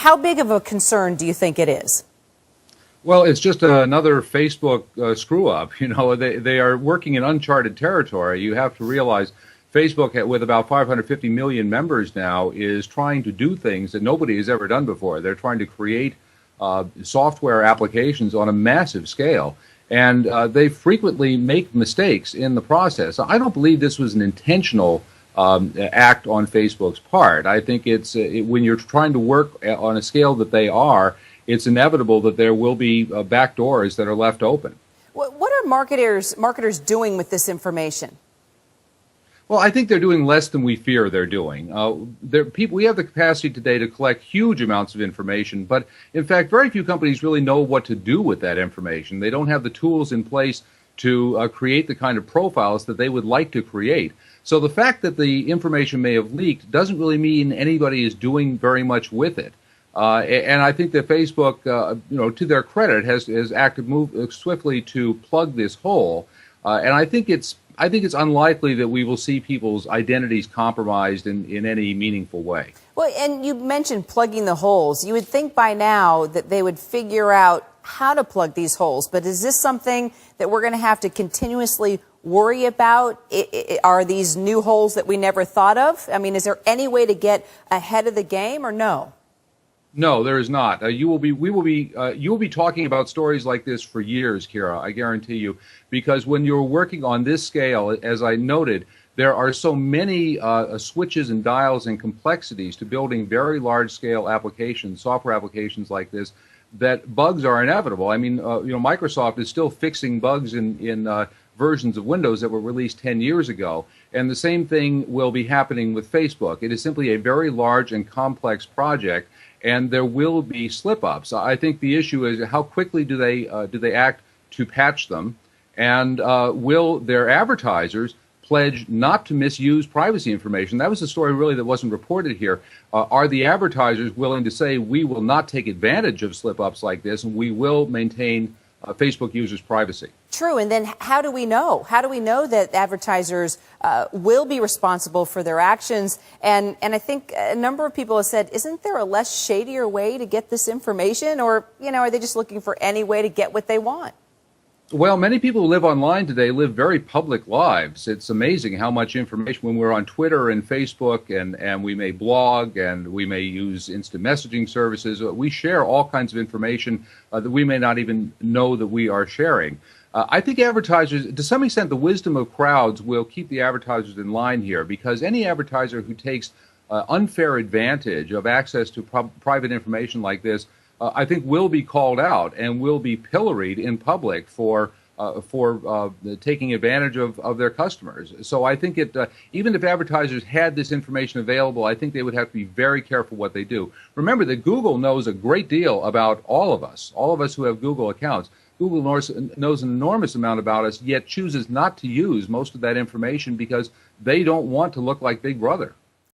How big of a concern do you think it is? Well, it's just another Facebook screw up. You know, they are working in uncharted territory. You have to realize Facebook, with about 550 million members now, is trying to do things that nobody has ever done before. They're trying to create software applications on a massive scale. And they frequently make mistakes in the process. I don't believe this was an intentional act on Facebook's part. I think when you're trying to work on a scale that they are, it's inevitable that there will be back doors that are left open. What are marketers doing with this information? Well, I think they're doing less than we fear they're doing. We have the capacity today to collect huge amounts of information, but in fact, very few companies really know what to do with that information. They don't have the tools in place to create the kind of profiles that they would like to create. So the fact that the information may have leaked doesn't really mean anybody is doing very much with it. And I think that Facebook, to their credit, has moved swiftly to plug this hole. And I think it's unlikely that we will see people's identities compromised in any meaningful way. Well, and you mentioned plugging the holes. You would think by now that they would figure out how to plug these holes. But is this something that we're going to have to continuously worry about? Are these new holes that we never thought of? I mean, is there any way to get ahead of the game, or no? No, there is not. You will be talking about stories like this for years, Kira, I guarantee you, because when you're working on this scale, as I noted, there are so many switches and dials and complexities to building very large-scale applications, software applications like this, that bugs are inevitable. I mean, Microsoft is still fixing bugs in versions of Windows that were released 10 years ago, and the same thing will be happening with Facebook. It is simply a very large and complex project, and there will be slip-ups. I think the issue is how quickly do they act to patch them, and will their advertisers pledge not to misuse privacy information? That was the story really that wasn't reported here. Are the advertisers willing to say, we will not take advantage of slip-ups like this, and we will maintain Facebook users' privacy? True, and then how do we know? How do we know that advertisers will be responsible for their actions? And I think a number of people have said, isn't there a less shadier way to get this information? Or, are they just looking for any way to get what they want? Well, many people who live online today live very public lives. It's amazing how much information, when we're on Twitter and Facebook, and we may blog and we may use instant messaging services, we share all kinds of information that we may not even know that we are sharing. I think advertisers, to some extent, the wisdom of crowds will keep the advertisers in line here, because any advertiser who takes unfair advantage of access to private information like this, I think, will be called out and will be pilloried in public for taking advantage of their customers. So I think even if advertisers had this information available, I think they would have to be very careful what they do. Remember that Google knows a great deal about all of us who have Google accounts. Google knows an enormous amount about us, yet chooses not to use most of that information because they don't want to look like Big Brother.